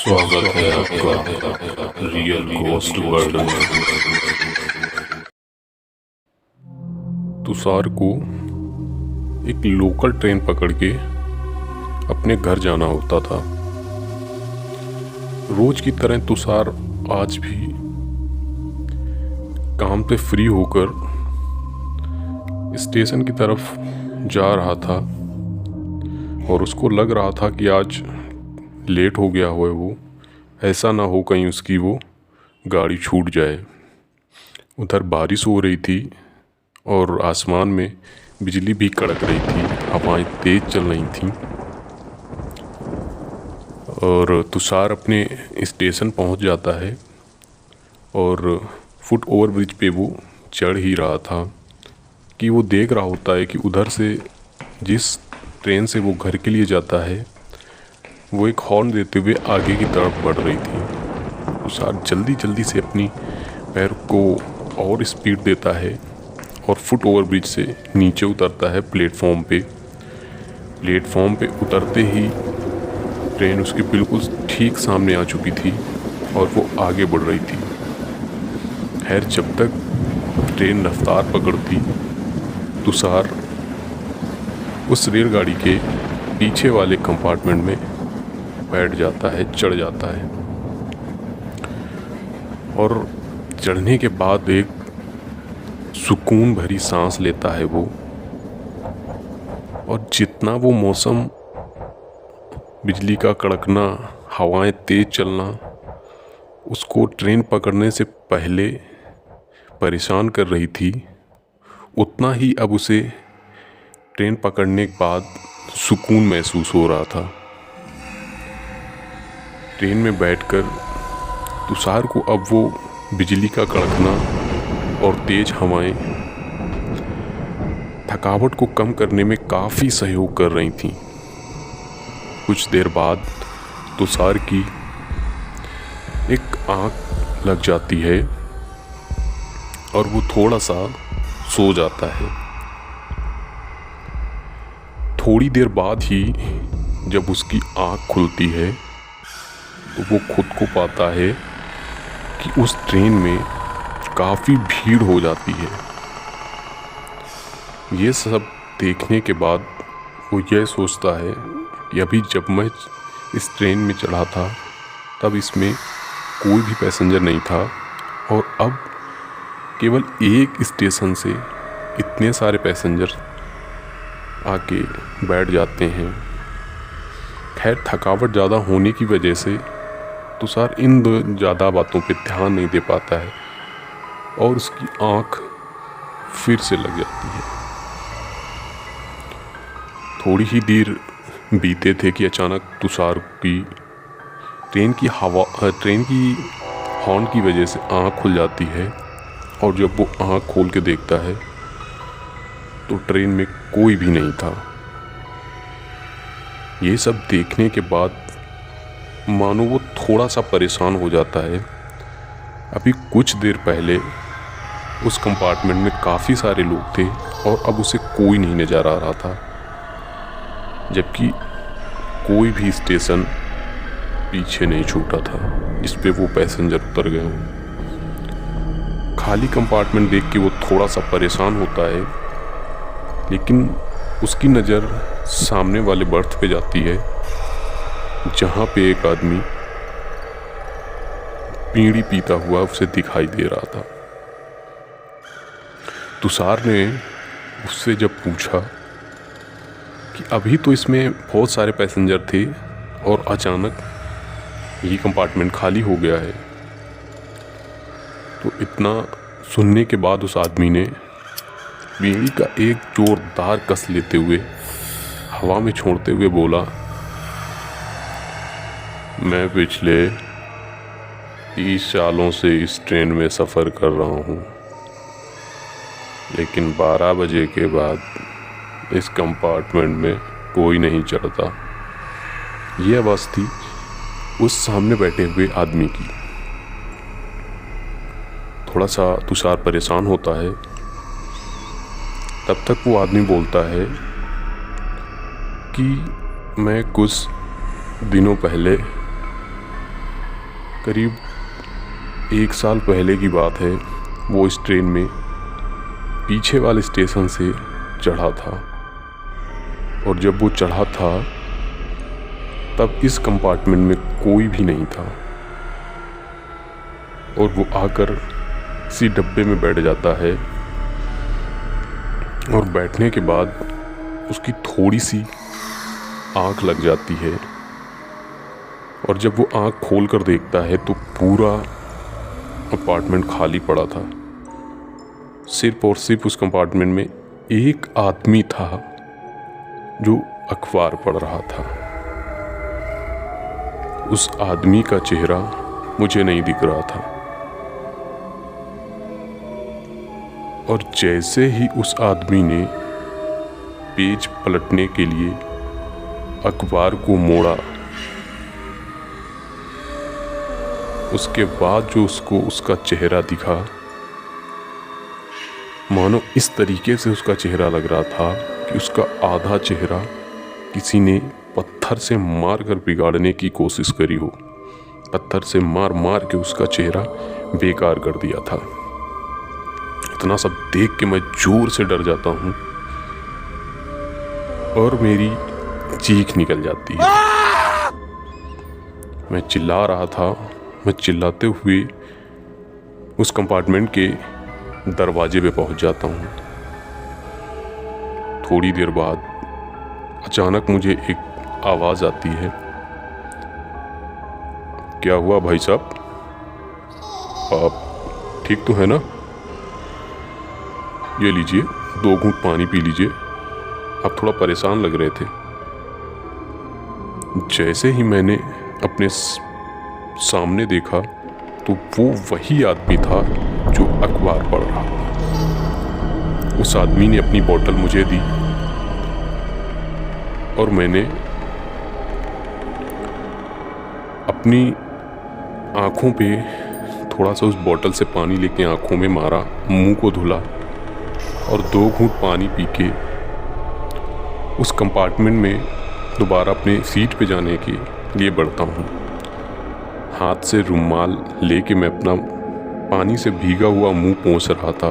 स्वागत है आपका रियल घोस्ट वर्ल्ड में। तुषार को एक लोकल ट्रेन पकड़ के अपने घर जाना होता था। रोज की तरह तुषार आज भी काम से फ्री होकर स्टेशन की तरफ जा रहा था और उसको लग रहा था कि आज लेट हो गया हुआ है वो, ऐसा ना हो कहीं उसकी वो गाड़ी छूट जाए। उधर बारिश हो रही थी और आसमान में बिजली भी कड़क रही थी, हवाएं तेज चल रही थीं और तुषार अपने स्टेशन पहुंच जाता है और फुट ओवर ब्रिज पे वो चढ़ ही रहा था कि वो देख रहा होता है कि उधर से जिस ट्रेन से वो घर के लिए जाता है वो एक हॉर्न देते हुए आगे की तरफ बढ़ रही थी। तुषार जल्दी जल्दी से अपनी पैर को और स्पीड देता है और फुट ओवर ब्रिज से नीचे उतरता है प्लेटफॉर्म पे उतरते ही ट्रेन उसके बिल्कुल ठीक सामने आ चुकी थी और वो आगे बढ़ रही थी। खैर, जब तक ट्रेन रफ्तार पकड़ती, तुषार उस रेलगाड़ी के पीछे वाले कंपार्टमेंट में बैठ जाता है, चढ़ जाता है और चढ़ने के बाद एक सुकून भरी सांस लेता है वो। और जितना वो मौसम, बिजली का कड़कना, हवाएं तेज चलना उसको ट्रेन पकड़ने से पहले परेशान कर रही थी, उतना ही अब उसे ट्रेन पकड़ने के बाद सुकून महसूस हो रहा था। ट्रेन में बैठकर तुषार को अब वो बिजली का कड़कना और तेज हवाएं थकावट को कम करने में काफ़ी सहयोग कर रही थीं। कुछ देर बाद तुषार की एक आँख लग जाती है और वो थोड़ा सा सो जाता है। थोड़ी देर बाद ही जब उसकी आँख खुलती है तो वो खुद को पाता है कि उस ट्रेन में काफ़ी भीड़ हो जाती है। ये सब देखने के बाद वो यह सोचता है कि अभी जब मैं इस ट्रेन में चढ़ा था तब इसमें कोई भी पैसेंजर नहीं था और अब केवल एक स्टेशन से इतने सारे पैसेंजर आके बैठ जाते हैं। खैर, थकावट ज़्यादा होने की वजह से तुषार इन दो ज़्यादा बातों पे ध्यान नहीं दे पाता है और उसकी आँख फिर से लग जाती है। थोड़ी ही देर बीते थे कि अचानक तुषार की ट्रेन की हॉर्न की वजह से आँख खुल जाती है और जब वो आँख खोल के देखता है तो ट्रेन में कोई भी नहीं था। ये सब देखने के बाद मानो वो थोड़ा सा परेशान हो जाता है। अभी कुछ देर पहले उस कंपार्टमेंट में काफ़ी सारे लोग थे और अब उसे कोई नहीं नज़र आ रहा था, जबकि कोई भी स्टेशन पीछे नहीं छूटा था जिस पे वो पैसेंजर उतर गए हों। खाली कंपार्टमेंट देख के वो थोड़ा सा परेशान होता है, लेकिन उसकी नज़र सामने वाले बर्थ पे जाती है जहाँ पे एक आदमी बीड़ी पीता हुआ उसे दिखाई दे रहा था। तुषार ने उससे जब पूछा कि अभी तो इसमें बहुत सारे पैसेंजर थे और अचानक ये कंपार्टमेंट खाली हो गया है, तो इतना सुनने के बाद उस आदमी ने बीड़ी का एक जोरदार कस लेते हुए हवा में छोड़ते हुए बोला, मैं पिछले 30 सालों से इस ट्रेन में सफ़र कर रहा हूँ, लेकिन 12 बजे के बाद इस कंपार्टमेंट में कोई नहीं चढ़ता। ये आवाज़ थी उस सामने बैठे हुए आदमी की। थोड़ा सा तुषार परेशान होता है। तब तक वो आदमी बोलता है कि मैं कुछ दिनों पहले करीब 1 साल पहले की बात है। वो इस ट्रेन में पीछे वाले स्टेशन से चढ़ा था और जब वो चढ़ा था तब इस कंपार्टमेंट में कोई भी नहीं था और वो आकर इसी डब्बे में बैठ जाता है और बैठने के बाद उसकी थोड़ी सी आँख लग जाती है और जब वो आँख खोल कर देखता है तो पूरा अपार्टमेंट खाली पड़ा था। सिर्फ और सिर्फ उस कंपार्टमेंट में एक आदमी था जो अखबार पढ़ रहा था। उस आदमी का चेहरा मुझे नहीं दिख रहा था और जैसे ही उस आदमी ने पेज पलटने के लिए अखबार को मोड़ा, उसके बाद जो उसको उसका चेहरा दिखा, मानो इस तरीके से उसका चेहरा लग रहा था कि उसका आधा चेहरा किसी ने पत्थर से मार कर बिगाड़ने की कोशिश करी हो। पत्थर से मार मार के उसका चेहरा बेकार कर दिया था। इतना सब देख के मैं जोर से डर जाता हूँ और मेरी चीख निकल जाती है। मैं चिल्ला रहा था। मैं चिल्लाते हुए उस कंपार्टमेंट के दरवाजे पे पहुंच जाता हूँ। थोड़ी देर बाद अचानक मुझे एक आवाज़ आती है, क्या हुआ भाई साहब, आप ठीक तो है ना? ये लीजिए 2 घूंट पानी पी लीजिए, आप थोड़ा परेशान लग रहे थे। जैसे ही मैंने अपने सामने देखा तो वो वही आदमी था जो अखबार पढ़ रहा था। उस आदमी ने अपनी बोतल मुझे दी और मैंने अपनी आँखों पे थोड़ा सा उस बोतल से पानी लेके आँखों में मारा, मुंह को धुला और 2 घूंट पानी पी के उस कंपार्टमेंट में दोबारा अपने सीट पे जाने के लिए बढ़ता हूँ। हाथ से रुमाल लेके मैं अपना पानी से भीगा हुआ मुंह पोंछ रहा था।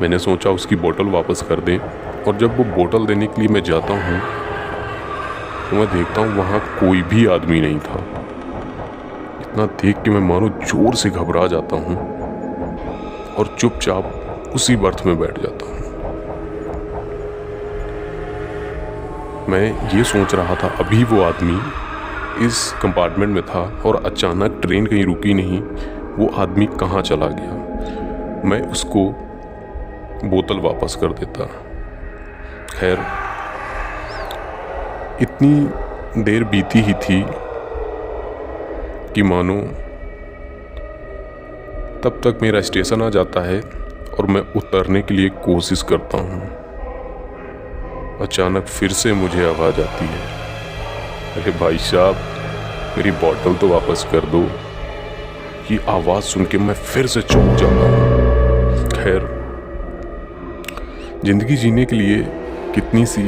मैंने सोचा उसकी बोतल वापस कर दें और जब वो बोतल देने के लिए मैं जाता हूँ तो मैं देखता हूँ वहाँ कोई भी आदमी नहीं था। इतना देख के मैं मानो जोर से घबरा जाता हूँ और चुपचाप उसी बर्थ में बैठ जाता हूँ। मैं ये सोच रहा था अभी वो आदमी इस कंपार्टमेंट में था और अचानक ट्रेन कहीं रुकी नहीं, वो आदमी कहाँ चला गया। मैं उसको बोतल वापस कर देता। खैर इतनी देर बीती ही थी कि मानो तब तक मेरा स्टेशन आ जाता है और मैं उतरने के लिए कोशिश करता हूँ। अचानक फिर से मुझे आवाज़ आती है, अरे भाई साहब मेरी बोतल तो वापस कर दो। ये आवाज़ सुन के मैं फिर से चौंक जाता हूँ। खैर ज़िंदगी जीने के लिए कितनी सी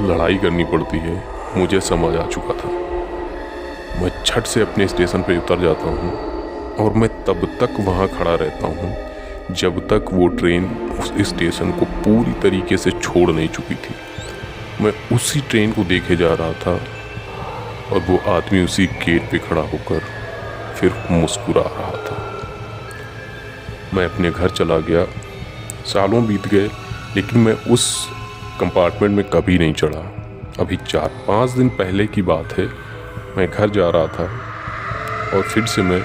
लड़ाई करनी पड़ती है मुझे समझ आ चुका था। मैं झट से अपने स्टेशन पे उतर जाता हूँ और मैं तब तक वहाँ खड़ा रहता हूँ जब तक वो ट्रेन उस स्टेशन को पूरी तरीके से छोड़ नहीं चुकी थी। मैं उसी ट्रेन को देखे जा रहा था और वो आदमी उसी गेट पे खड़ा होकर फिर मुस्कुरा रहा था। मैं अपने घर चला गया। सालों बीत गए लेकिन मैं उस कंपार्टमेंट में कभी नहीं चढ़ा। अभी 4-5 दिन पहले की बात है, मैं घर जा रहा था और फिर से मैं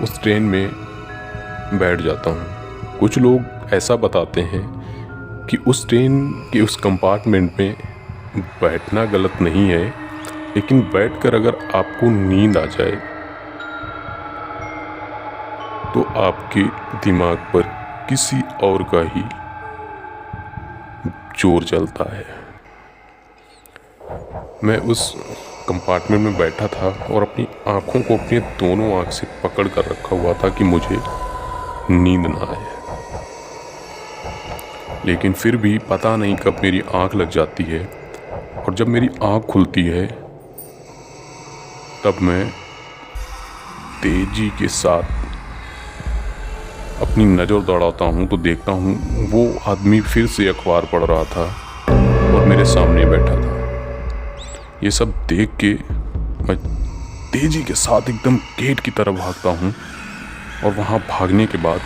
उस ट्रेन में बैठ जाता हूँ। कुछ लोग ऐसा बताते हैं कि उस ट्रेन के उस कंपार्टमेंट में बैठना गलत नहीं है, लेकिन बैठकर अगर आपको नींद आ जाए तो आपके दिमाग पर किसी और का ही जोर चलता है। मैं उस कंपार्टमेंट में बैठा था और अपनी आँखों को अपने दोनों आँख से पकड़ कर रखा हुआ था कि मुझे नींद ना आए, लेकिन फिर भी पता नहीं कब मेरी आँख लग जाती है और जब मेरी आँख खुलती है तब मैं तेजी के साथ अपनी नज़र दौड़ाता हूँ तो देखता हूँ वो आदमी फिर से अखबार पढ़ रहा था और मेरे सामने बैठा था। ये सब देख के मैं तेजी के साथ एकदम गेट की तरफ भागता हूँ और वहाँ भागने के बाद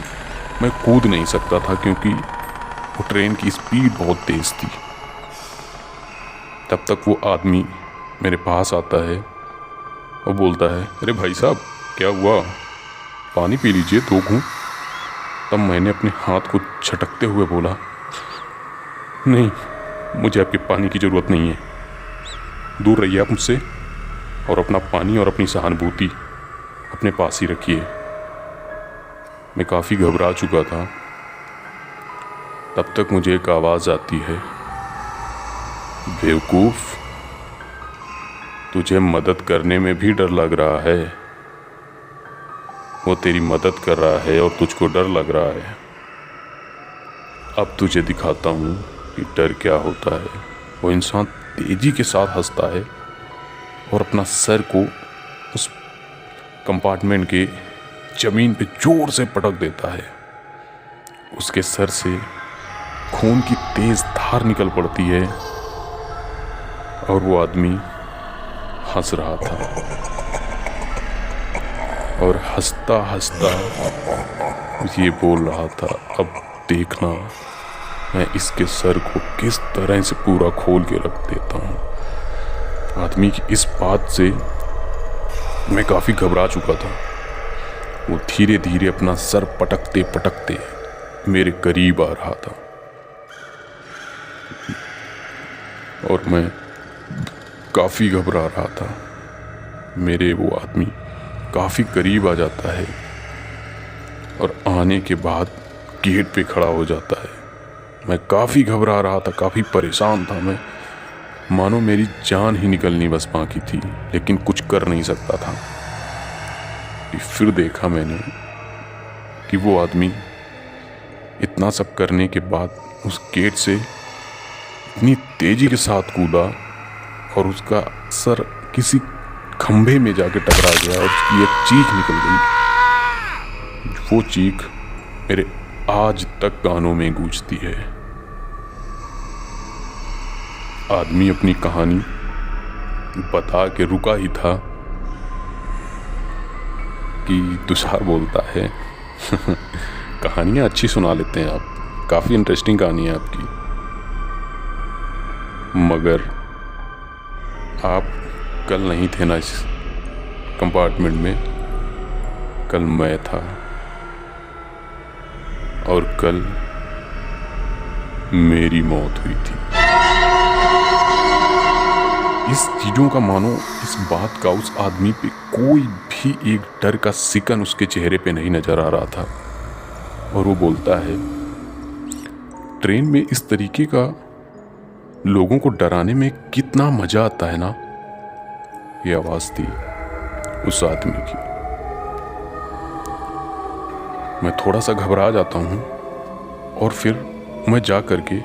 मैं कूद नहीं सकता था क्योंकि वो ट्रेन की स्पीड बहुत तेज़ थी। तब तक वो आदमी मेरे पास आता है और बोलता है, अरे भाई साहब क्या हुआ, पानी पी लीजिए 2 घूंट। तब मैंने अपने हाथ को झटकते हुए बोला, नहीं मुझे आपके पानी की ज़रूरत नहीं है, दूर रहिए आप मुझसे और अपना पानी और अपनी सहानुभूति अपने पास ही रखिए। मैं काफ़ी घबरा चुका था। तब तक मुझे एक आवाज़ आती है, बेवकूफ़ तुझे मदद करने में भी डर लग रहा है। वो तेरी मदद कर रहा है और तुझको डर लग रहा है। अब तुझे दिखाता हूँ कि डर क्या होता है। वो इंसान तेजी के साथ हंसता है और अपना सर को उस कंपार्टमेंट के ज़मीन पे जोर से पटक देता है। उसके सर से खून की तेज़ धार निकल पड़ती है और वो आदमी हंस रहा था और हंसता हंसता ये बोल रहा था, अब देखना मैं इसके सर को किस तरह से पूरा खोल के रख देता हूँ। आदमी की इस बात से मैं काफ़ी घबरा चुका था। वो धीरे धीरे अपना सर पटकते पटकते मेरे करीब आ रहा था और मैं काफ़ी घबरा रहा था। मेरे वो आदमी काफ़ी करीब आ जाता है और आने के बाद गेट पे खड़ा हो जाता है। मैं काफ़ी घबरा रहा था, काफ़ी परेशान था मैं, मानो मेरी जान ही निकलनी बस बाकी थी, लेकिन कुछ कर नहीं सकता था। फिर देखा मैंने कि वो आदमी इतना सब करने के बाद उस गेट से इतनी तेज़ी के साथ कूदा और उसका सर किसी खंभे में जाके टकरा गया और उसकी एक चीख निकल गई। वो चीख मेरे आज तक कानों में गूंजती है। आदमी अपनी कहानी बता के रुका ही था कि तुषार बोलता है कहानियाँ अच्छी सुना लेते हैं आप, काफ़ी इंटरेस्टिंग कहानी है आपकी, मगर आप कल नहीं थे ना इस कंपार्टमेंट में, कल मैं था और कल मेरी मौत हुई थी। इस चीज़ों का मानो इस बात का उस आदमी पे कोई भी एक डर का सिकन उसके चेहरे पे नहीं नजर आ रहा था। और वो बोलता है, ट्रेन में इस तरीके का लोगों को डराने में कितना मजा आता है ना। ये आवाज़ थी उस आदमी की। मैं थोड़ा सा घबरा जाता हूँ और फिर मैं जा करके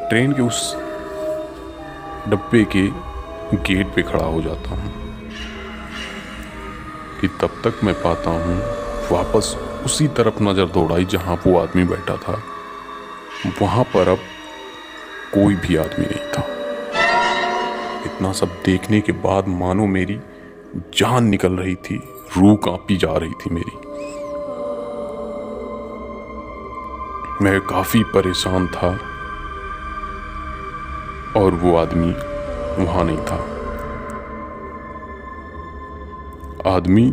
ट्रेन के उस डब्बे के गेट पे खड़ा हो जाता हूँ कि तब तक मैं पाता हूँ वापस उसी तरफ नज़र दौड़ाई जहाँ वो आदमी बैठा था। वहाँ पर अब कोई भी आदमी नहीं था। इतना सब देखने के बाद मानो मेरी जान निकल रही थी, रूह कांपी जा रही थी मेरी। मैं काफ़ी परेशान था और वो आदमी वहाँ नहीं था। आदमी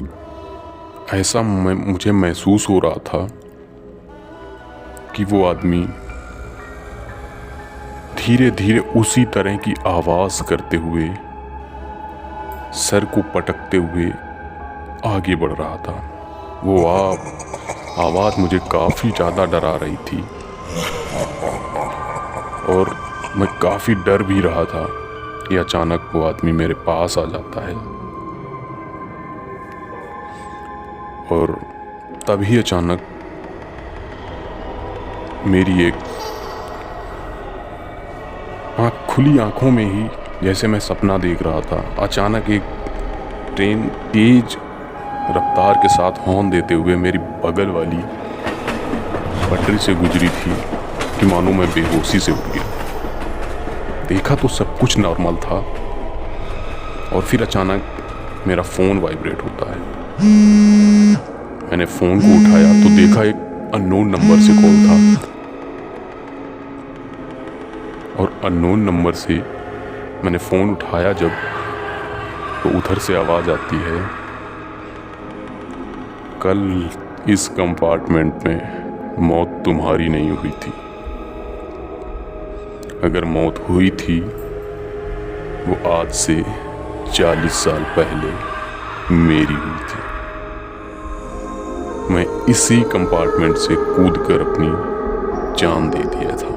ऐसा मुझे महसूस हो रहा था कि वो आदमी धीरे धीरे उसी तरह की आवाज़ करते हुए, सर को पटकते हुए आगे बढ़ रहा था। वो आवाज़ मुझे काफ़ी ज़्यादा डरा रही थी और मैं काफ़ी डर भी रहा था कि अचानक वो आदमी मेरे पास आ जाता है और तभी अचानक मेरी एक खुली आंखों में ही, जैसे मैं सपना देख रहा था, अचानक एक ट्रेन तेज रफ्तार के साथ हॉर्न देते हुए मेरी बगल वाली पटरी से गुजरी थी कि मानो मैं बेहोशी से उठ गया। देखा तो सब कुछ नॉर्मल था और फिर अचानक मेरा फ़ोन वाइब्रेट होता है। मैंने फ़ोन को उठाया तो देखा एक अननोन नंबर से कॉल था और अननोन नंबर से मैंने फ़ोन उठाया जब, तो उधर से आवाज़ आती है, कल इस कंपार्टमेंट में मौत तुम्हारी नहीं हुई थी। अगर मौत हुई थी वो आज से 40 साल पहले मेरी हुई थी। मैं इसी कंपार्टमेंट से कूदकर अपनी जान दे दिया था।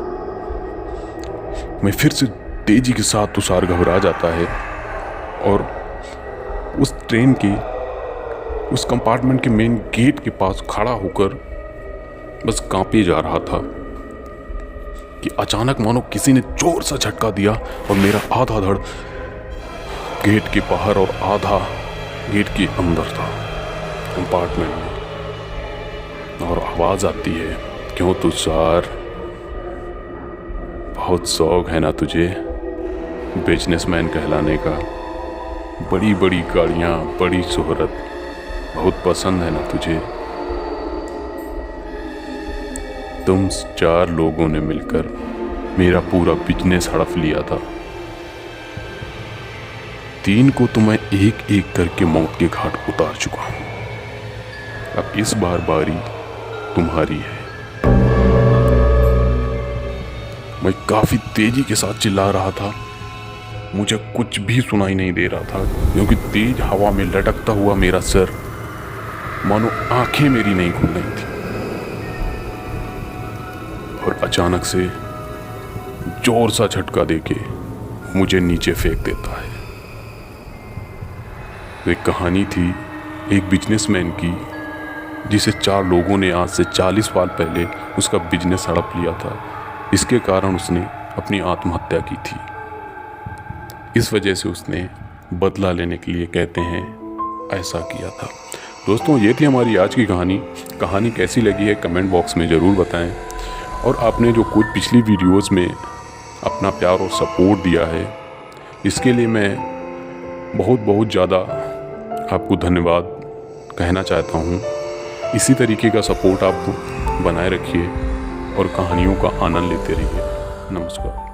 मैं फिर से तेजी के साथ तुषार घबरा जाता है और उस ट्रेन के उस कंपार्टमेंट के मेन गेट के पास खड़ा होकर बस कांपे जा रहा था कि अचानक मानो किसी ने जोर सा झटका दिया और मेरा आधा धड़ गेट के बाहर और आधा गेट के अंदर था कंपार्टमेंट में। और आवाज़ आती है, क्यों तुषार, बहुत शौक है ना तुझे बिजनेसमैन कहलाने का, बड़ी बड़ी गाड़ियाँ, बड़ी शोहरत बहुत पसंद है ना तुझे। तुम 4 लोगों ने मिलकर मेरा पूरा बिजनेस हड़प लिया था। 3 को तो मैं एक एक करके मौत के घाट उतार चुका हूं। अब इस बार बारी तुम्हारी है। मैं काफी तेजी के साथ चिल्ला रहा था। मुझे कुछ भी सुनाई नहीं दे रहा था क्योंकि तेज हवा में लटकता हुआ मेरा सर, मानो आंखें मेरी नहीं खुल रही थी। और अचानक से जोर सा झटका देके मुझे नीचे फेंक देता है। तो एक कहानी थी एक बिजनेसमैन की जिसे 4 लोगों ने आज से 40 साल पहले उसका बिजनेस हड़प लिया था। इसके कारण उसने अपनी आत्महत्या की थी। इस वजह से उसने बदला लेने के लिए, कहते हैं, ऐसा किया था। दोस्तों, ये थी हमारी आज की कहानी। कहानी कैसी लगी है कमेंट बॉक्स में ज़रूर बताएं। और आपने जो कुछ पिछली वीडियोस में अपना प्यार और सपोर्ट दिया है, इसके लिए मैं बहुत बहुत ज़्यादा आपको धन्यवाद कहना चाहता हूँ। इसी तरीके का सपोर्ट आप बनाए रखिए और कहानियों का आनंद लेते रहिए। नमस्कार।